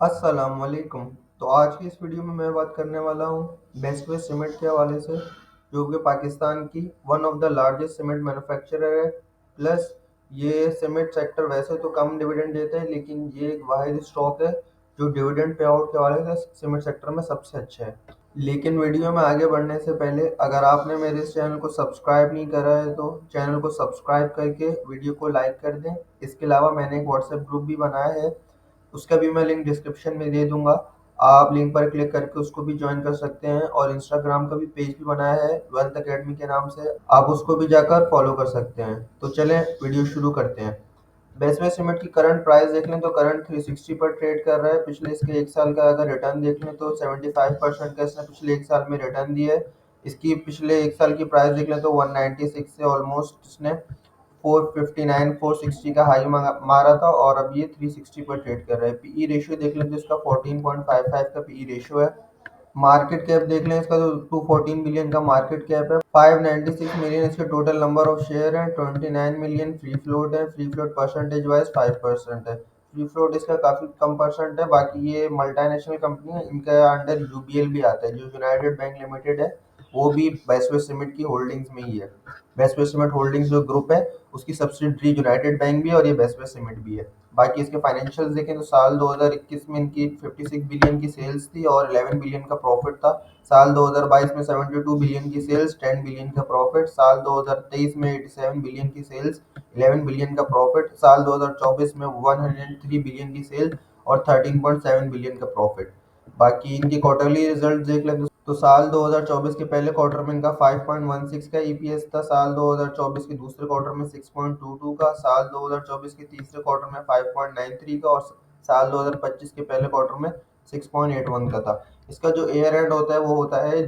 अस्सलामुअलैकुम। तो आज की इस वीडियो में मैं बात करने वाला हूँ बेस्ट वे सीमेंट के हवाले से, जो कि पाकिस्तान की one of the largest cement manufacturer है। प्लस ये सीमेंट सेक्टर वैसे तो कम डिविडेंड देता है, लेकिन ये एक वाहिद स्टॉक है जो डिविडेंड पे आउट के हवाले से सीमेंट सेक्टर में सबसे अच्छा है। लेकिन वीडियो में आगे बढ़ने से पहले अगर आपने मेरे इस चैनल को सब्सक्राइब नहीं करा है तो चैनल को सब्सक्राइब करके वीडियो को लाइक कर दें। इसके अलावा मैंने एक व्हाट्सएप ग्रुप भी बनाया है, उसका भी मैं लिंक डिस्क्रिप्शन में दे दूंगा। आप लिंक पर क्लिक करके उसको भी ज्वाइन कर सकते हैं, और इंस्टाग्राम का भी पेज भी बनाया है वेल्थ अकेडमी के नाम से, आप उसको भी जाकर फॉलो कर सकते हैं। तो चलें वीडियो शुरू करते हैं। बेसमेंट सीमेंट की करंट प्राइस देख लें तो करंट 360 पर ट्रेड कर रहा है। पिछले इसके एक साल का अगर रिटर्न देख लें तो 75% का इसने पिछले एक साल में रिटर्न दिया है। इसकी पिछले एक साल की प्राइस देख लें तो 196 से ऑलमोस्ट इसने 459 460 का हाई मारा था, और अब ये 360 पर ट्रेड कर रहा है। पीई रेशियो देख लें तो इसका 14.55 का पीई रेशियो है। मार्केट कैप देख लें इसका तो 214 बिलियन का मार्केट कैप है। 596 मिलियन इसके टोटल नंबर ऑफ शेयर हैं। 29 मिलियन फ्री फ्लोट है। फ्री फ्लोट परसेंटेज वाइज 5% है। फ्री फ्लोट इसका काफी कम परसेंट है। बाकी ये मल्टीनेशनल कंपनी है, इनका अंडर यूबीएल भी आता है, जो यूनाइटेड बैंक लिमिटेड है, वो भी बेस्वे सीमेंट की होल्डिंग्स में ही है। बेस्वे सीमेंट होल्डिंग्स जो ग्रुप है उसकी सब्सिडरी यूनाइटेड बैंक भी है, और ये बेस्वे सीमेंट भी है। बाकी इसके फाइनेंशियल्स देखें तो साल 2021 में इनकी 56 बिलियन की सेल्स थी और 11 बिलियन का प्रॉफिट था। साल 2022 में 72 बिलियन की सेल्स, 10 बिलियन का प्रॉफिट। साल 2023 में 87 बिलियन की सेल्स, 11 बिलियन का प्रॉफिट। साल 2024 में 103 बिलियन की सेल्स और 13.7 बिलियन का प्रॉफिट। बाकी इनके क्वार्टरली रिजल्ट देख लें तो साल 2024 के पहले क्वार्टर में इनका 5.16 का ईपीएस था। साल 2024 के दूसरे क्वार्टर में 6.22 का। साल 2024 के तीसरे क्वार्टर में 5.93 का, और साल 2025 के पहले क्वार्टर में 6.81 का था। इसका जो ईयर एंड होता है वो होता है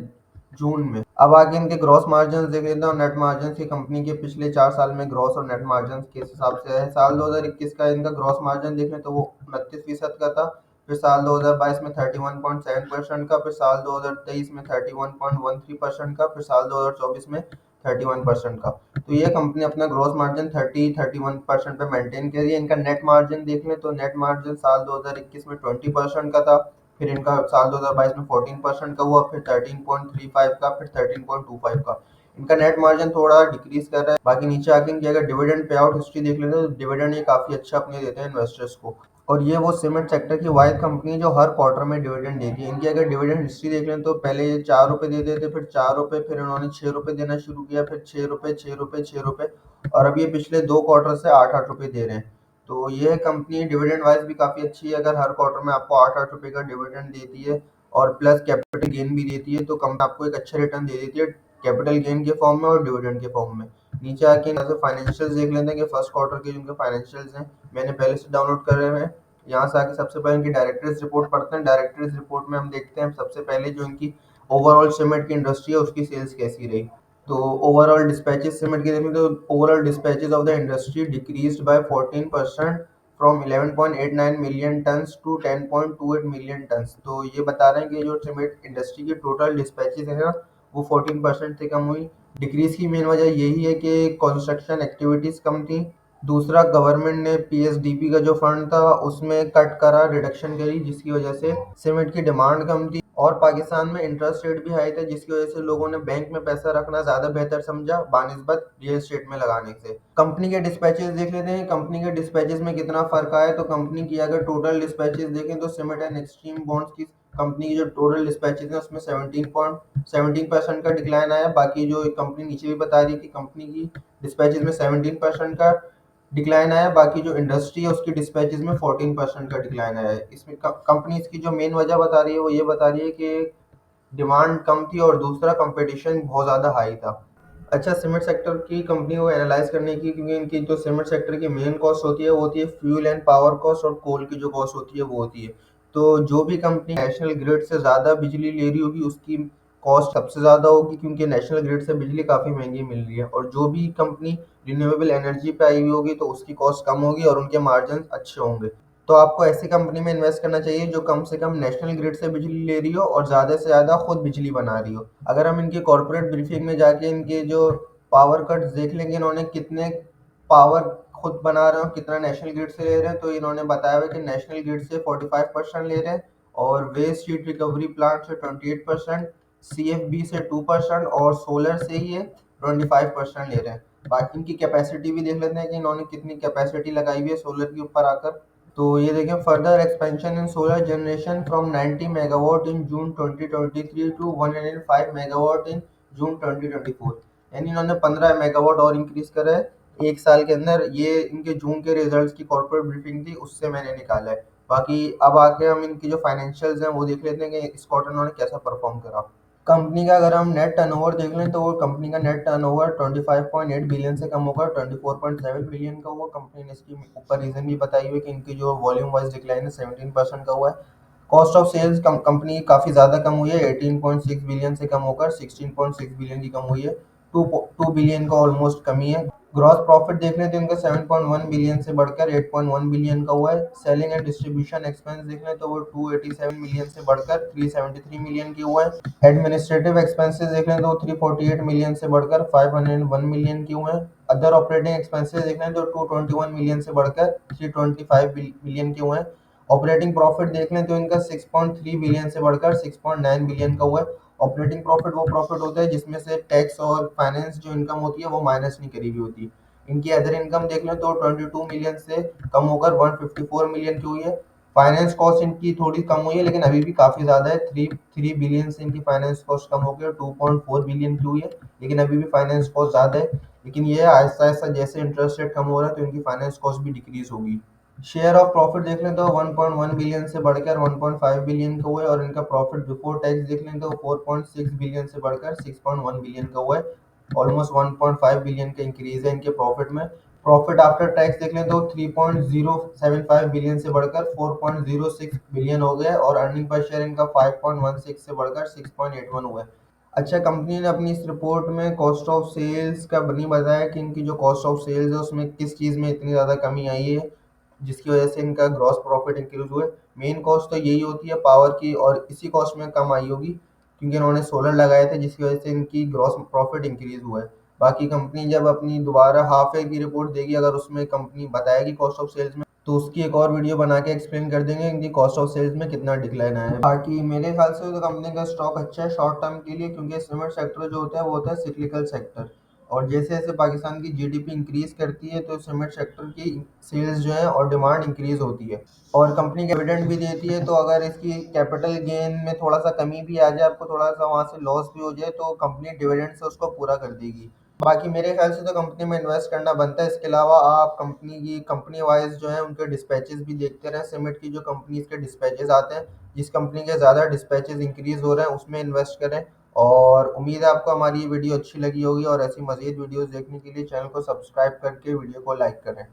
जून में। अब आगे इनके ग्रॉस मार्जिन देख लेते हैं और नेट मार्जिन की कंपनी के पिछले 4 साल में ग्रॉस और नेट मार्जिन के हिसाब से है। साल 2021 का इनका ग्रॉस मार्जिन देखें तो वो 29% का था। फिर साल 2022 में 31.7% का। फिर साल 2023 में 31.13% का। फिर साल 2024 में 31% का। तो ये कंपनी अपना ग्रॉस मार्जिन 31% पे मेंटेन कर रही है। इनका नेट मार्जिन देख लें तो नेट मार्जिन साल 2021 में 20% का था। फिर इनका साल 2022 में 14% का हुआ, फिर 13.35 का, फिर 13.25 का। इनका नेट मार्जिन थोड़ा डिक्रीज कर रहा है। बाकी नीचे आके इनकी अगर डिविडेंड पे आउट हिस्ट्री देख लेते हैं तो डिविडेंड ये काफी अच्छा अपने देते हैं इन्वेस्टर्स को। और ये वो सीमेंट सेक्टर की वाइड कंपनी है जो हर क्वार्टर में डिविडेंड देती है। इनकी अगर डिविडेंड हिस्ट्री देख लें तो पहले ये 4 रुपये देते थे, फिर 4 रुपये, फिर इन्होंने 6 रुपये देना शुरू किया, फिर 6 रुपये, 6 रुपये, 6 रुपये, और अब ये पिछले 2 क्वार्टर से 8-8 रुपये दे रहे हैं। तो ये कंपनी डिविडेंड वाइज भी काफ़ी अच्छी है। अगर हर क्वार्टर में आपको 8-8 रुपये का डिविडेंड देती है और प्लस कैपिटल गेन भी देती है, तो कंपनी आपको एक अच्छा रिटर्न दे देती है, कैपिटल गेन के फॉर्म में और डिविडेंड के फॉर्म में। नीचे आके यहाँ से फाइनेंशियल्स देख लेते हैं कि फर्स्ट क्वार्टर के जिनके फाइनेंशियल्स हैं मैंने पहले से डाउनलोड कर रहे हैं। यहाँ से आके सबसे पहले इनकी डायरेक्टर्स रिपोर्ट पढ़ते हैं। डायरेक्टर्स रिपोर्ट में हम देखते हैं सबसे पहले जो इनकी ओवरऑल सीमेंट की इंडस्ट्री है उसकी सेल्स कैसी रही। तो ओवरऑल डिस्पैचेस सीमेंट की देखें तो overall dispatches of the industry decreased by 14% from 11.89 million tons to 10.28 million tons. तो ये बता रहे हैं कि जो सीमेंट इंडस्ट्री की टोटल डिस्पैचेस है ना, वो 14% से कम हुई। डिक्रीज की मेन वजह यही है कि कंस्ट्रक्शन एक्टिविटीज कम थी। दूसरा, गवर्नमेंट ने पीएसडीपी का जो फंड था उसमें कट करा, रिडक्शन करी, जिसकी वजह से सीमेंट की डिमांड कम थी। और पाकिस्तान में इंटरेस्ट रेट भी हाई था, जिसकी वजह से लोगों ने बैंक में पैसा रखना ज्यादा बेहतर समझा बानिस्बत रियल एस्टेट में लगाने से। कंपनी के डिस्पैचेस देख लेते हैं कंपनी के डिस्पैचेस में कितना फर्क आया। तो कंपनी की अगर टोटल डिस्पैचेस देखें तो सीमेंट एंड एक्सट्रीम बॉन्ड्स की कंपनी की जो टोटल डिस्पैचेस है उसमें 17% का डिक्लाइन आया। बाकी जो कंपनी नीचे भी बता रही है कि कंपनी की डिस्पैचेस में 17% का डिक्लाइन आया। बाकी जो इंडस्ट्री है उसकी डिस्पैचेस में 14% का डिक्लाइन आया है। इसमें कंपनी इसकी जो मेन वजह बता रही है वो ये बता रही है कि डिमांड कम थी और दूसरा कंपटीशन बहुत ज़्यादा हाई था। अच्छा, सीमेंट सेक्टर की कंपनी को एनालाइज करने की, क्योंकि इनकी जो सीमेंट सेक्टर की मेन कॉस्ट होती है वो होती है फ्यूल एंड पावर कॉस्ट, और कोल की जो कॉस्ट होती है वो होती है। तो जो भी कंपनी नेशनल ग्रिड से ज़्यादा बिजली ले रही होगी उसकी कॉस्ट सबसे ज़्यादा होगी, क्योंकि नेशनल ग्रिड से बिजली काफ़ी महंगी मिल रही है। और जो भी कंपनी रिन्यूएबल एनर्जी पे आई हुई होगी तो उसकी कॉस्ट कम होगी और उनके मार्जिन अच्छे होंगे। तो आपको ऐसी कंपनी में इन्वेस्ट करना चाहिए जो कम से कम नेशनल ग्रिड से बिजली ले रही हो और ज़्यादा से ज़्यादा खुद बिजली बना रही हो। अगर हम इनकी कॉर्पोरेट ब्रीफिंग में जाके इनके जो पावर कट्स देख लेंगे, इन्होंने कितने पावर खुद बना रहे हो कितना नेशनल ग्रिड से ले रहे हैं, तो इन्होंने बताया हुआ है कि नेशनल ग्रिड से 45% ले रहे हैं और वेस्ट हीट रिकवरी प्लांट से 28%, CFB से 2% और सोलर से ही ये 25% ले रहे हैं। बाकी इनकी कैपेसिटी भी देख लेते हैं कि इन्होंने कितनी कैपेसिटी लगाई हुई है सोलर के ऊपर आकर। तो ये देखें, further expansion in solar generation from 90 megawatt in June 2023 to 105 megawatt in June 2024, यानी इन्होंने 15 मेगावाट और इंक्रीज करा है एक साल के अंदर। ये इनके जून के रिजल्ट्स की कॉर्पोरेट ब्रीफिंग थी, उससे मैंने निकाला है। बाकी अब आके हम इनकी जो फाइनेंशियल्स हैं वो देख लेते हैं कि इस क्वार्टर इन्होंने कैसा परफॉर्म करा। कंपनी का अगर हम नेट टर्नओवर देख लें तो वो कंपनी का नेट टर्नओवर 25.8 बिलियन से कम होकर 24.7 बिलियन का हुआ। कंपनी ने इसकी ऊपर रीजन भी बताई हुई है कि इनकी जो वॉल्यूम वाइज डिक्लाइन है 17% का हुआ है। कॉस्ट ऑफ सेल्स कंपनी काफ़ी ज़्यादा कम हुई है, 18.6 बिलियन से कम होकर 16.6 बिलियन की कम हुई है, 2 बिलियन का ऑलमोस्ट कमी है। ग्रॉस प्रॉफिट देख लें तो इनका 7.1 बिलियन से बढ़कर 8.1 बिलियन का हुआ है। सेलिंग एंड डिस्ट्रीब्यूशन एक्सपेंस देख लें तो वो 287 मिलियन से बढ़कर 373 मिलियन की हुआ है। एडमिनिस्ट्रेटिव एक्सपेंसेस देख लें तो 348 मिलियन से बढ़कर 501 मिलियन की हुए हैं। अदर ऑपरेटिंग एक्सपेंसेस देख लें तो 221 मिलियन से बढ़कर 325 मिलियन के हुए हैं। ऑपरेटिंग प्रॉफिट देख लें तो इनका 6.3 बिलियन से बढ़कर 6.9 बिलियन का हुआ है। ऑपरेटिंग प्रॉफिट वो प्रॉफिट होता है जिसमें से टैक्स और फाइनेंस जो इनकम होती है वो माइनस नहीं करी हुई होती। इनकी अदर इनकम देख लें तो 22 मिलियन से कम होकर 154 मिलियन की हुई है। फाइनेंस कॉस्ट इनकी थोड़ी कम हुई है लेकिन अभी भी काफ़ी ज़्यादा है, 3 बिलियन से इनकी फाइनेंस कॉस्ट कम होकर 2.4 बिलियन की हुई है, लेकिन अभी भी फाइनेंस कॉस्ट ज़्यादा है। लेकिन ये आहिस्ता आहिस्ता जैसे इंटरेस्ट रेट कम हो रहा है तो इनकी फाइनेंस कॉस्ट भी डिक्रीज होगी। शेयर ऑफ प्रॉफिट देख लें तो 1.1 बिलियन से बढ़कर 1.5 बिलियन का हुआ है और इनका प्रॉफिट बिफोर टैक्स देख लें तो 4.6 बिलियन से बढ़कर 6.1 बिलियन का हुआ है। ऑलमोस्ट 1.5 बिलियन का इंक्रीज है इनके प्रॉफिट में। प्रॉफिट आफ्टर टैक्स देख लें तो 3.075 बिलियन से बढ़कर 4.06 बिलियन हो गया और अर्निंग पर शेयर इनका 5.16 से बढ़कर 6.81 हुआ है। अच्छा, कंपनी ने अपनी इस रिपोर्ट में कॉस्ट ऑफ सेल्स का नहीं बताया कि इनकी जो कॉस्ट ऑफ सेल्स है उसमें किस चीज़ में इतनी ज़्यादा कमी आई है जिसकी वजह से इनका ग्रॉस प्रॉफिट इंक्रीज हुआ है। मेन कॉस्ट तो यही होती है पावर की, और इसी कॉस्ट में कम आई होगी क्योंकि इन्होंने सोलर लगाए थे जिसकी वजह से इनकी ग्रॉस प्रॉफिट इंक्रीज हुआ है। बाकी कंपनी जब अपनी दोबारा हाफ ईयर की रिपोर्ट देगी, अगर उसमें कंपनी बताएगी कॉस्ट ऑफ सेल्स में, तो उसकी एक और वीडियो बना के एक्सप्लेन कर देंगे इनकी कॉस्ट ऑफ सेल्स में कितना डिक्लाइन आया है। बाकी मेरे ख्याल से तो कंपनी का स्टॉक अच्छा है शॉर्ट टर्म के लिए, क्योंकि सीमेंट सेक्टर जो होता है वो होता है सिक्लिकल सेक्टर, और जैसे जैसे पाकिस्तान की जीडीपी इंक्रीज करती है तो सीमेंट सेक्टर की सेल्स जो है और डिमांड इंक्रीज होती है। और कंपनी डिविडेंड भी देती है, तो अगर इसकी कैपिटल गेन में थोड़ा सा कमी भी आ जाए, आपको थोड़ा सा वहाँ से लॉस भी हो जाए, तो कंपनी डिविडेंड से उसको पूरा कर देगी। बाकी मेरे ख्याल से तो कंपनी में इन्वेस्ट करना बनता है। इसके अलावा आप कंपनी वाइज जो है उनके डिस्पैचेस भी देखते रहें। सीमेंट की जो कंपनीज के डिस्पैचेस आते हैं, जिस कंपनी के ज़्यादा डिस्पैचेस इंक्रीज हो रहे हैं उसमें इन्वेस्ट करें। और उम्मीद है आपको हमारी ये वीडियो अच्छी लगी होगी, और ऐसी मज़ीद वीडियोस देखने के लिए चैनल को सब्सक्राइब करके वीडियो को लाइक करें।